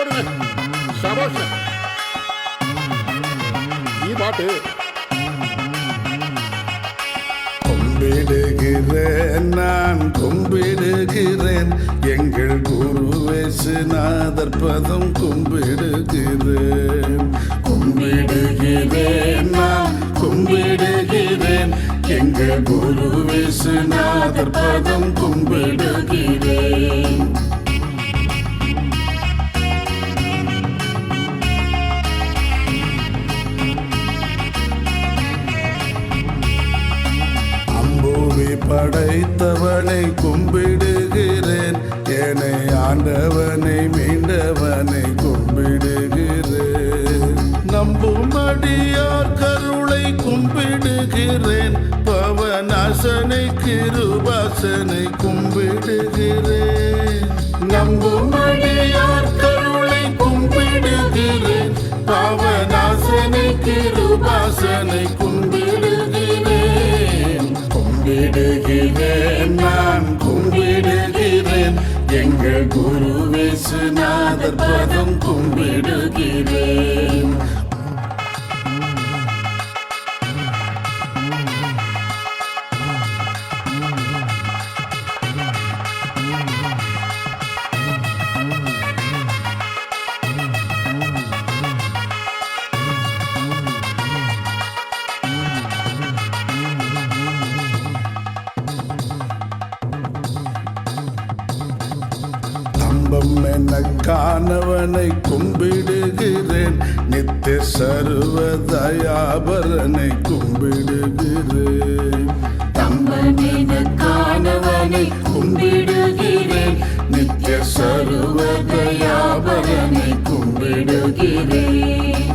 போடுங்க. சபாஷ். நீ பாட்டு. கும்பிடுகிறேன், நான் கும்பிடுகிறேன், எங்கள் குருவேசுநாதர் பதம் கும்பிடுகிறேன். கும்பிடுகிறேன், நான் கும்பிடுகிறேன், எங்கள் குருவேசுநாதர் பதம் கும்பிடுகிறேன். படைத்தவனை கும்பிடுகிறேன், என்னை ஆண்டவனை மீண்டவனை கும்பிடுகிறேன். நம்பும் அடியார் கருளை கும்பிடுகிறேன், பவநாசனை கிருபாசனை கும்பிடுகிறேன். நம்பும் அடியார் கருளை கும்பிடுகிறேன், பவநாசனை கிருபாசனை கும்பிடுகிறேன். கும்பிடுகிறேன், நான் கும்பிடுகிறேன், எங்கள் குருவேசுநாதர் பதம் கும்பிடுகிறேன். எனக்கானவனை கும்பிடுகிறேன், நித்திய சர்வதயாபரனை கும்பிடுகிறேன். தம்பனக்கானவனை கும்பிடுகிறேன், நித்திய சர்வதயாபரனை கும்பிடுகிறேன்.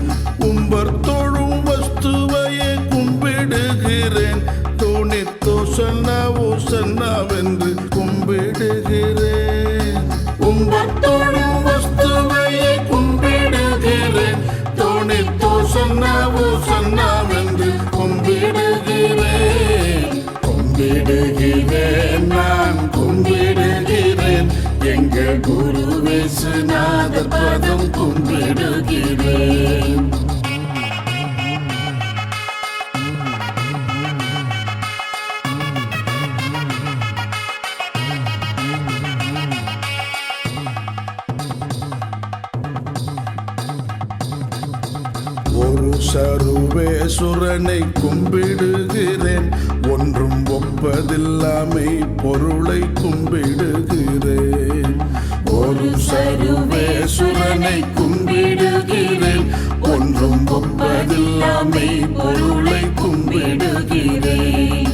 உம்பர் தொழும் வஸ்துவையை கும்பிடுகிறேன், தோணித்தோ சன்னாவோ சன்னாவென்று கும்பிடுகிறேன். உம்பத்தோடும் வஸ்துவையை கும்பிடுகிறேன், தோணித்தோ சன்னாவோ சன்னாவென்று கும்பிடுகிறேன். கும்பிடுகிறேன், நான் கும்பிடுகிறேன், எங்கள் குருவேசுநாதர் பதம் கும்பிடுகிறேன். சர்வேசுரனை கும்பிடுகிறேன், ஒன்றும் ஒப்பதில்லாமை பொருளை கும்பிடுகிறேன். ஒரு சர்வேசுரனை கும்பிடுகிறேன், ஒன்றும் ஒப்பதில்லாமை பொருளை கும்பிடுகிறேன்.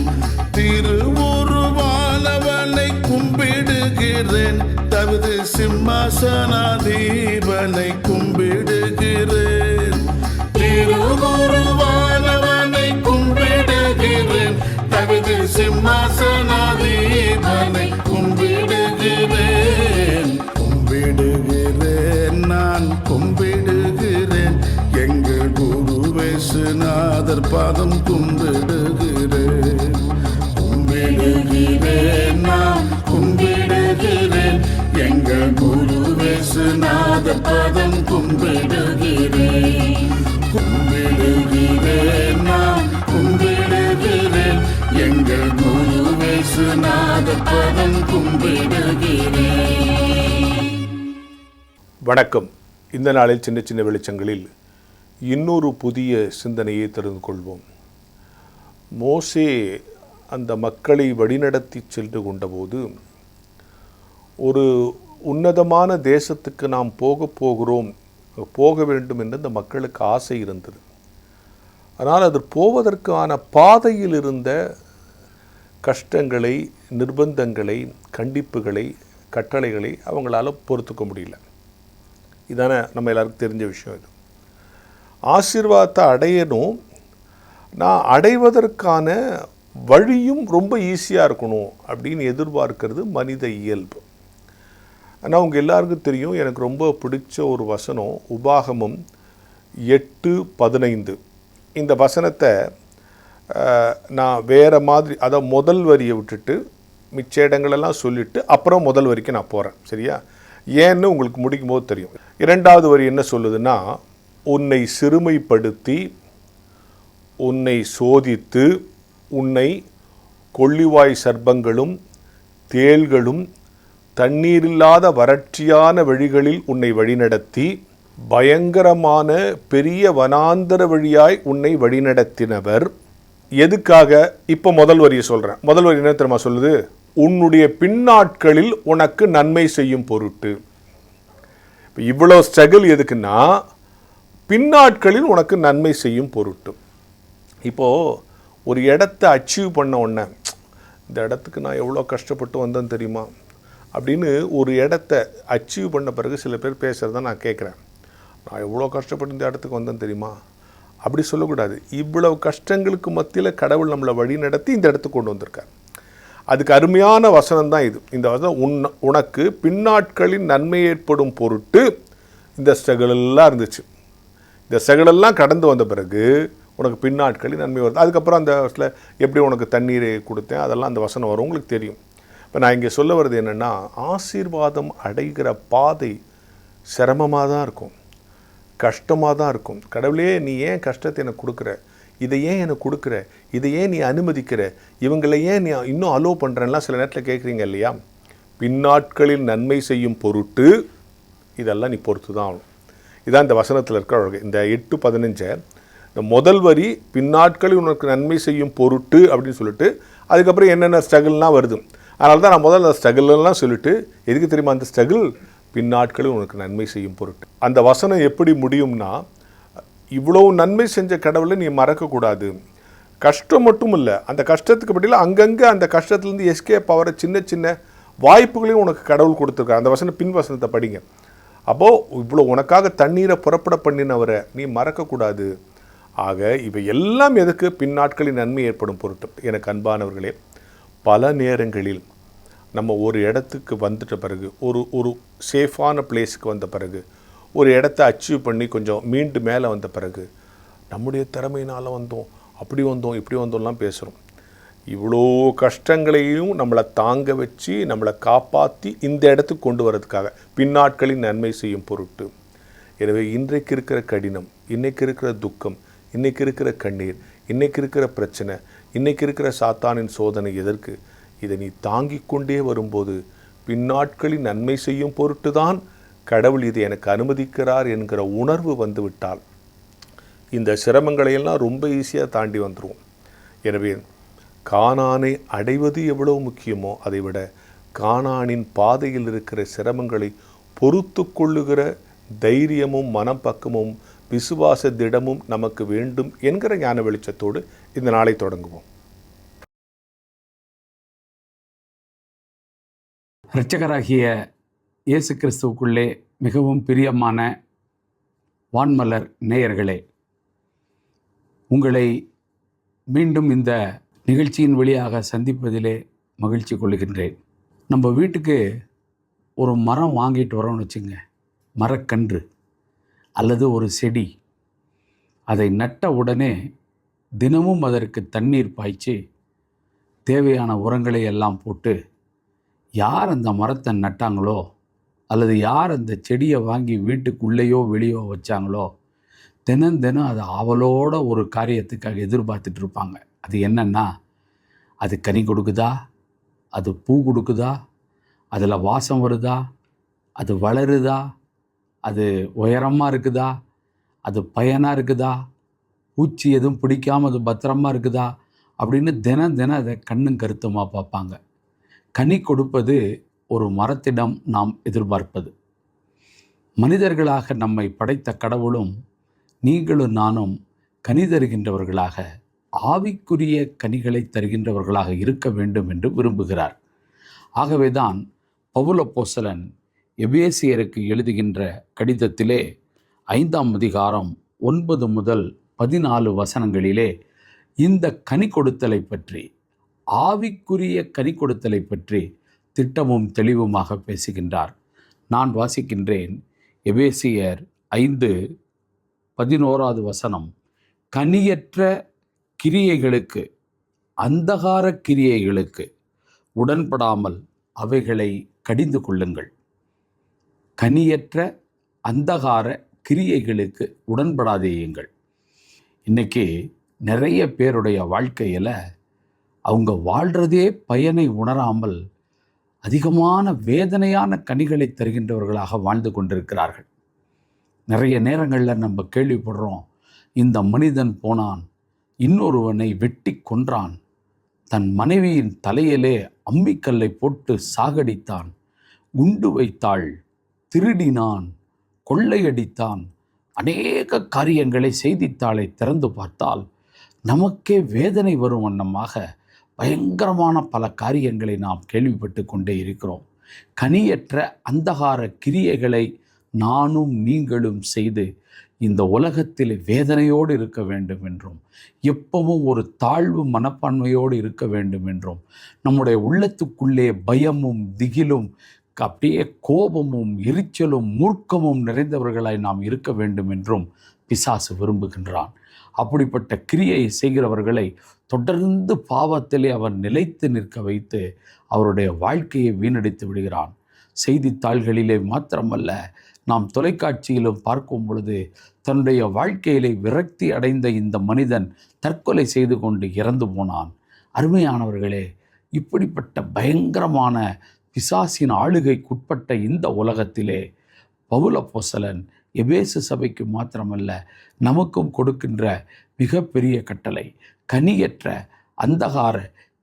திருவுருவானவனை கும்பிடுகிறேன், தவிர சிம்மாசனாதீபனை கும்பிடுகிறேன். திருவுருவானவனை கும்பிடுகிறேன், தவிர சிம்மாசனாதீபனை கும்பிடுகிறேன். கும்பிடுகிறேன், நான் கும்பிடுகிறேன், எங்கள் குருவேசுநாதர் பாதம் கும்பிடுகிறேன். கும்பிடுகிறேன், நான் கும்பிடுகிறேன், எங்கள் குருவேசுநாதர் பாதம் கும்பிடுகிறேன். கும்பிடுகிறேன், நான் கும்பிடுகிறேன், எங்கள் குருவேசுநாதர் பதம் கும்பிடுகிறேன். வணக்கம். இந்த நாளில் சின்ன சின்ன வெளிச்சங்களில் இன்னொரு புதிய சிந்தனையை தெரிந்து கொள்வோம். மோசே அந்த மக்களை வழிநடத்தி சென்று கொண்டபோது ஒரு உன்னதமான தேசத்துக்கு நாம் போக வேண்டும் என்று அந்த மக்களுக்கு ஆசை இருந்தது. ஆனால் அது போவதற்கான பாதையில் இருந்த கஷ்டங்களை, நிர்பந்தங்களை, கண்டிப்புகளை, கட்டளைகளை அவங்களால பொறுத்துக்க முடியல. இதான நம்ம எல்லாருக்கும் தெரிஞ்ச விஷயம். இது ஆசீர்வாதத்தை அடையணும், நான் அடைவதற்கான வழியும் ரொம்ப ஈஸியாக இருக்கணும் அப்படின்னு எதிர்பார்க்கிறது மனித இயல்பு. ஆனால் உங்கள் எல்லாருக்கும் தெரியும், எனக்கு ரொம்ப பிடிச்ச ஒரு வசனம் உபாகமம் 8:15. இந்த வசனத்தை நான் வேறு மாதிரி, அதை முதல் வரியை விட்டுட்டு மிச்ச இடங்களெல்லாம் சொல்லிவிட்டு அப்புறம் முதல் வரிக்கு நான் போகிறேன். சரியா? ஏன்னு உங்களுக்கு முடிக்கும் போது தெரியும். 2வது வரி என்ன சொல்லுதுன்னா, உன்னை சிறுமைப்படுத்தி, உன்னை சோதித்து, உன்னை கொள்ளிவாய் சர்ப்பங்களும் தேள்களும் தண்ணீரில்லாத வறட்சியான வழிகளில் உன்னை வழிநடத்தி, பயங்கரமான பெரிய வனாந்தர வழியாய் உன்னை வழிநடத்தினவர். எதுக்காக? இப்போ முதல் வரியை சொல்கிறேன். முதல் வரி என்ன தெரியுமா சொல்லுது? உன்னுடைய பின்னாட்களில் உனக்கு நன்மை செய்யும் பொருட்டு. இப்போ இவ்வளோ ஸ்ட்ரகிள் எதுக்குன்னா, பின்னாட்களில் உனக்கு நன்மை செய்யும் பொருட்டு. இப்போது ஒரு இடத்த அச்சீவ் பண்ண உடனே, இந்த இடத்துக்கு நான் எவ்வளோ கஷ்டப்பட்டு வந்தேன்னு தெரியுமா அப்படின்னு ஒரு இடத்த அச்சீவ் பண்ண பிறகு சில பேர் பேசுகிறத நான் கேட்குறேன். நான் எவ்வளோ கஷ்டப்பட்டு இந்த இடத்துக்கு வந்தேன்னு தெரியுமா அப்படி சொல்லக்கூடாது. இவ்வளவு கஷ்டங்களுக்கு மத்தியில் கடவுள் நம்மளை வழி நடத்தி இந்த இடத்துக்கு கொண்டு வந்திருக்கார். அதுக்கு அருமையான வசனம் தான் இது. இந்த வசனம் உனக்கு பின்னாட்களின் நன்மை ஏற்படும் பொருட்டு இந்த ஸ்ட்ரகிளெல்லாம் இருந்துச்சு. இந்த ஸ்ட்ரகிளெல்லாம் கடந்து வந்த பிறகு உனக்கு பின்னாட்களின் நன்மை வருது. அதுக்கப்புறம் அந்த வசத்தில் எப்படி உனக்கு தண்ணீரை கொடுத்தேன் அதெல்லாம் அந்த வசனம் வரும், உங்களுக்கு தெரியும். இப்போ நான் இங்கே சொல்ல வர்றது என்னென்னா, ஆசீர்வாதம் அடைகிற பாதை சிரமமாக தான் இருக்கும், கஷ்டமாக தான் இருக்கும். கடவுளே, நீ ஏன் கஷ்டத்தை எனக்கு கொடுக்குற, இதை ஏன் எனக்கு கொடுக்குற, இதை ஏன் நீ அனுமதிக்கிற, இவங்களை ஏன் நீ இன்னும் அலோவ் பண்ணுறேன்லாம் சில நேரத்தில் கேட்குறீங்க இல்லையா? பின்னாட்களில் நன்மை செய்யும் பொருட்டு இதெல்லாம் நீ பொறுத்து தான் ஆகணும். இதான் இந்த வசனத்தில் இருக்கிற அழகு. இந்த 8:15 இந்த முதல் வரி பின்னாட்களில் உனக்கு நன்மை செய்யும் பொருட்டு அப்படின்னு சொல்லிட்டு அதுக்கப்புறம் என்னென்ன ஸ்ட்ரகிள்லாம் வருது. அதனால தான் நான் முதல்ல ஸ்ட்ரகிள்லாம் சொல்லிட்டு, எதுக்கு தெரியுமா அந்த ஸ்ட்ரகிள்? பின்னாட்களில் உனக்கு நன்மை செய்யும் பொருட்டு. அந்த வசனம் எப்படி முடியும்னா, இவ்வளவு நன்மை செஞ்ச கடவுளை நீ மறக்கக்கூடாது. கஷ்டம் மட்டும் இல்லை, அந்த கஷ்டத்துக்கு பதிலாக அங்கங்கே அந்த கஷ்டத்துலேருந்து எஸ்கேப் ஆகிற சின்ன சின்ன வாய்ப்புகளையும் உனக்கு கடவுள் கொடுத்துருக்காரு. அந்த வசனம் பின் வசனத்தை படிங்க. அப்போது இவ்வளோ உனக்காக தண்ணீரை புறப்பட பண்ணினவரை நீ மறக்கக்கூடாது. ஆக இவை எல்லாம் எதுக்கு? பின்னாட்களின் நன்மை ஏற்படும் பொருட்டு. எனக்கு அன்பானவர்களே, பல நேரங்களில் நம்ம ஒரு இடத்துக்கு வந்துட்ட பிறகு, ஒரு சேஃபான பிளேஸுக்கு வந்த பிறகு, ஒரு இடத்த அச்சீவ் பண்ணி கொஞ்சம் மீண்டு மேலே வந்த பிறகு, நம்முடைய திறமையினால் வந்தோம், அப்படி வந்தோம், இப்படி வந்தோம்லாம் பேசுகிறோம். இவ்வளோ கஷ்டங்களையும் நம்மளை தாங்க வச்சு நம்மளை காப்பாற்றி இந்த இடத்துக்கு கொண்டு வரதுக்காக பின்னாட்களின் நன்மை செய்யும் பொருட்டு. எனவே இன்றைக்கு இருக்கிற கடினம், இன்றைக்கு இருக்கிற துக்கம், இன்றைக்கு இருக்கிற கண்ணீர், இன்றைக்கு இருக்கிற பிரச்சனை, இன்றைக்கு இருக்கிற சாத்தானின் சோதனை எதற்கு? இதை நீ தாங்கிக் கொண்டே வரும்போது பின்னாட்களின் நன்மை செய்யும் பொருட்டு தான் கடவுள் இதை எனக்கு அனுமதிக்கிறார் என்கிற உணர்வு வந்துவிட்டால் இந்த சிரமங்களையெல்லாம் ரொம்ப ஈஸியாக தாண்டி வந்துடுவோம். எனவே கானானை அடைவது எவ்வளோ முக்கியமோ அதை விட கானானின் பாதையில் இருக்கிற சிரமங்களை பொறுத்து கொள்ளுகிற தைரியமும் மனப்பக்கமும் விசுவாச திடமும் நமக்கு வேண்டும் என்கிற ஞான வெளிச்சத்தோடு இந்த நாளை தொடங்குவோம். இரட்சகராகிய இயேசு கிறிஸ்துவுக்குள்ளே மிகவும் பிரியமான வான்மலர் நேயர்களே, உங்களை மீண்டும் இந்த நிகழ்ச்சியின் வழியாக சந்திப்பதிலே மகிழ்ச்சி கொள்கின்றேன். நம்ம வீட்டுக்கு ஒரு மரம் வாங்கிட்டு வரோம்னு வச்சுங்க, மரக்கன்று அல்லது ஒரு செடி. அதை நட்ட உடனே தினமும் அதற்கு தண்ணீர் பாய்ச்சி தேவையான உரங்களை எல்லாம் போட்டு, யார் அந்த மரத்தை நட்டாங்களோ அல்லது யார் அந்த செடியை வாங்கி வீட்டுக்குள்ளேயோ வெளியோ வச்சாங்களோ தினம் தினம் அது ஆவலோட ஒரு காரியத்துக்காக எதிர்பார்த்துட்டு இருப்பாங்க. அது என்னன்னா, அது கனி கொடுக்குதா, அது பூ கொடுக்குதா, அதில் வாசம் வருதா, அது வளருதா, அது உயரமாக இருக்குதா, அது பயனாக இருக்குதா, பூச்சி எதுவும் பிடிக்காமல் அது பத்திரமா இருக்குதா அப்படின்னு தினம் தினம் அதை கண்ணும் கருத்துமாக பார்ப்பாங்க. கனி கொடுப்பது ஒரு மரத்திடம் நாம் எதிர்பார்ப்பது. மனிதர்களாக நம்மை படைத்த கடவுளும் நீங்களும் நானும் கனி தருகின்றவர்களாக, ஆவிக்குரிய கனிகளை தருகின்றவர்களாக இருக்க வேண்டும் என்று விரும்புகிறார். ஆகவேதான் பவுல் அப்போஸ்தலன் எபேசியருக்கு எழுதுகின்ற கடிதத்திலே 5ஆம் அதிகாரம் 9 முதல் 14 வசனங்களிலே இந்த கனி கொடுத்தலை பற்றி, ஆவிக்குரிய கனி கொடுத்தலை பற்றி திட்டமும் தெளிவுமாக பேசுகின்றார். நான் வாசிக்கின்றேன். எபேசியர் 5:11 வசனம். கனியற்ற கிரியைகளுக்கு, அந்தகார கிரியைகளுக்கு உடன்படாமல் அவைகளை கடிந்து கொள்ளுங்கள். கனியற்ற அந்தகார கிரியைகளுக்கு உடன்படாதேயுங்கள். இன்னைக்கு நிறைய பேருடைய வாழ்க்கையில் அவங்க வாழ்கிறதே பயனை உணராமல் அதிகமான வேதனையான கனிகளை தருகின்றவர்களாக வாழ்ந்து கொண்டிருக்கிறார்கள். நிறைய நேரங்களில் நம்ம கேள்விப்படுறோம், இந்த மனிதன் போனான், இன்னொருவனை வெட்டி கொன்றான், தன் மனைவியின் தலையிலே அம்மிக்கல்லை போட்டு சாகடித்தான், குண்டு வைத்தாள், திருடினான், கொள்ளையடித்தான், அநேக காரியங்களை செய்தித்தாளை திறந்து பார்த்தால் நமக்கே வேதனை வரும் வண்ணமாக பயங்கரமான பல காரியங்களை நாம் கேள்விப்பட்டு கொண்டே இருக்கிறோம். கனியற்ற அந்தகார கிரியைகளை நானும் நீங்களும் செய்து இந்த உலகத்தில் வேதனையோடு இருக்க வேண்டும் என்றும், எப்பவும் ஒரு தாழ்வு மனப்பான்மையோடு இருக்க வேண்டும் என்றும், நம்முடைய உள்ளத்துக்குள்ளே பயமும் திகிலும் அப்படியே கோபமும் எரிச்சலும் மூர்க்கமும் நிறைந்தவர்களாய் நாம் இருக்க வேண்டும் என்றும் பிசாசு விரும்புகின்றான். அப்படிப்பட்ட கிரியையை செய்கிறவர்களை தொடர்ந்து பாவத்திலே அவன் நிலைத்து நிற்க வைத்து அவருடைய வாழ்க்கையை வீணடித்து விடுகிறான். செய்தித்தாள்களிலே மாத்திரமல்ல, நாம் தொலைக்காட்சியிலும் பார்க்கும் பொழுது தன்னுடைய வாழ்க்கையிலே விரக்தி அடைந்த இந்த மனிதன் தற்கொலை செய்து கொண்டு இறந்து போனான். அருமையானவர்களே, இப்படிப்பட்ட பயங்கரமான பிசாசின் ஆளுகைக்குட்பட்ட இந்த உலகத்திலே பவுல் அப்போஸ்தலன் எபேசு சபைக்கு மாத்திரமல்ல நமக்கும் கொடுக்கின்ற மிகப்பெரிய கட்டளை, கனியற்ற அந்தகார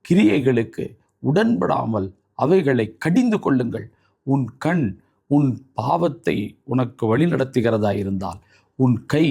கிரியைகளுக்கு உடன்படாமல் அவைகளை கடிந்து கொள்ளுங்கள். உன் கண் உன் பாவத்தை உனக்கு வழிநடத்துகிறதா இருந்தால், உன் கை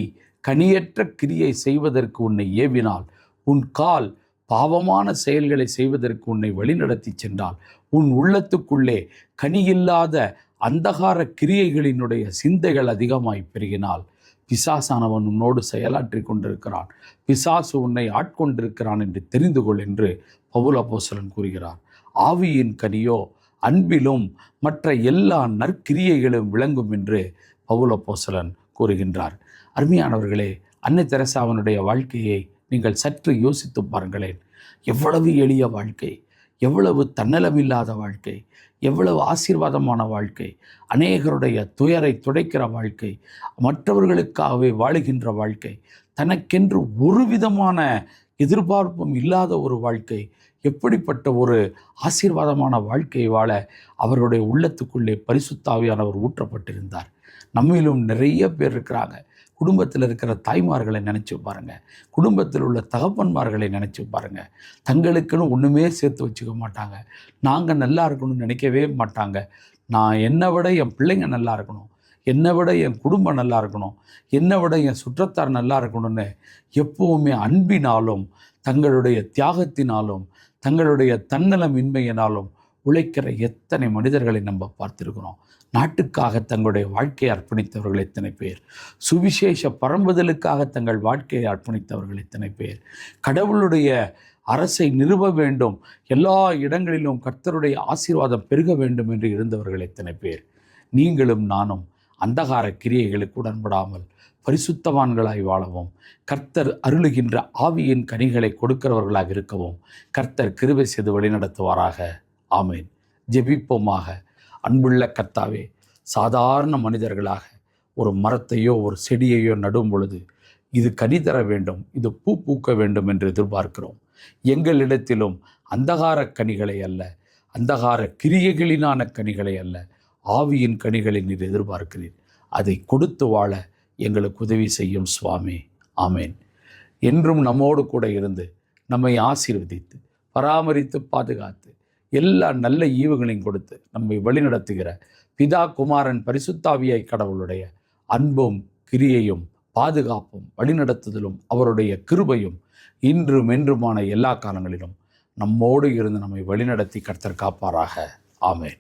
கனியற்ற கிரியை செய்வதற்கு உன்னை ஏவினால், உன் கால் பாவமான செயல்களை செய்வதற்கு உன்னை வழிநடத்தி சென்றால், உன் உள்ளத்துக்குள்ளே கனியில்லாத அந்தகார கிரியைகளினுடைய சிந்தைகள் அதிகமாய் பெருகினால், பிசாசானவன் உன்னோடு செயலாற்றி கொண்டிருக்கிறான், பிசாசு உன்னை ஆட்கொண்டிருக்கிறான் என்று தெரிந்து கொள் என்று பவுல் அப்போஸ்தலன் கூறுகிறார். ஆவியின் கனியோ அன்பிலும் மற்ற எல்லா நற்கிரியைகளும் விளங்கும் என்று பவுல் அப்போஸ்தலன் கூறுகின்றார். அருமையானவர்களே, அன்னை தெரசாவினுடைய வாழ்க்கையை நீங்கள் சற்று யோசித்து பாருங்களேன். எவ்வளவு எளிய வாழ்க்கை, எவ்வளவு தன்னலமில்லாத வாழ்க்கை, எவ்வளவு ஆசீர்வாதமான வாழ்க்கை, அநேகருடைய துயரை துடைக்கிற வாழ்க்கை, மற்றவர்களுக்காகவே வாழுகின்ற வாழ்க்கை, தனக்கென்று ஒரு விதமான எதிர்பார்ப்பும் இல்லாத ஒரு வாழ்க்கை. எப்படிப்பட்ட ஒரு ஆசீர்வாதமான வாழ்க்கையை வாழ அவருடைய உள்ளத்துக்குள்ளே பரிசுத்த ஆவியானவர் ஊற்றப்பட்டிருந்தார். நம்மிலும் நிறைய பேர் இருக்கிறாங்க. குடும்பத்தில் இருக்கிற தாய்மார்களை நினச்சி பாருங்கள், குடும்பத்தில் உள்ள தகப்பன்மார்களை நினச்சி பாருங்கள். தங்களுக்குன்னு ஒன்றுமே சேர்த்து வச்சுக்க மாட்டாங்க. நாங்கள் நல்லா இருக்கணும்னு நினைக்கவே மாட்டாங்க. நான் என்னை விட என் பிள்ளைங்க நல்லா இருக்கணும், என்னை விட என் குடும்பம் நல்லா இருக்கணும், என்னை விட என் சுற்றத்தார் நல்லா இருக்கணும்னு எப்போவுமே அன்பினாலும் தங்களுடைய தியாகத்தினாலும் தங்களுடைய தன்னலமின்மையினாலும் உழைக்கிற எத்தனை மனிதர்களை நம்ம பார்த்துருக்கிறோம். நாட்டுக்காக தங்களுடைய வாழ்க்கையை அர்ப்பணித்தவர்கள் எத்தனை பேர், சுவிசேஷ பரம்புதலுக்காக தங்கள் வாழ்க்கையை அர்ப்பணித்தவர்கள் எத்தனை பேர், கடவுளுடைய அரசை நிறுவ வேண்டும், எல்லா இடங்களிலும் கர்த்தருடைய ஆசீர்வாதம் பெருக வேண்டும் என்று இருந்தவர்கள் எத்தனை பேர். நீங்களும் நானும் அந்தகார கிரியைகளுக்கு உடன்படாமல் பரிசுத்தவான்களாய் வாழவும், கர்த்தர் அருளுகின்ற ஆவியின் கனிகளை கொடுக்கிறவர்களாக இருக்கவும் கர்த்தர் கிருபை செய்து வழிநடத்துவாராக. ஆமேன். ஜெபிப்போமாக. அன்புள்ள கர்த்தாவே, சாதாரண மனிதர்களாக ஒரு மரத்தையோ ஒரு செடியையோ நடும் பொழுது இது கனி தர வேண்டும், இது பூ பூக்க வேண்டும் என்று எதிர்பார்க்கிறோம். எங்களிடத்திலும் அந்தகார கனிகளை அல்ல, அந்தகார கிரியைகளினான கனிகளை அல்ல, ஆவியின் கனிகளை நீர் எதிர்பார்க்கிறீர். அதை கொடுத்து வாழ எங்களுக்கு உதவி செய்யும் சுவாமி. ஆமேன். என்றும் நம்மோடு கூட இருந்து நம்மை ஆசீர்வதித்து பராமரித்து பாதுகாத்து எல்லா நல்ல ஈவுகளையும் கொடுத்து நம்மை வழிநடத்துகிற பிதா குமாரன் பரிசுத்தாவியாய் கடவுளுடைய அன்பும் கிரியையும் பாதுகாப்பும் வழிநடத்துதலும் அவருடைய கிருபையும் இன்றும் என்றுமான எல்லா காலங்களிலும் நம்மோடு இருந்து நம்மை வழிநடத்தி கர்த்தர் காப்பாராக. ஆமேன்.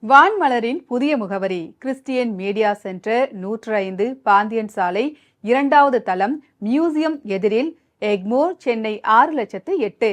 வான்மலரின் புதிய முகவரி கிறிஸ்டியன் மீடியா சென்டர், 105 பாந்தியன் சாலை, 2வது தளம், மியூசியம் எதிரில், எக்மோர், சென்னை 6,00,008.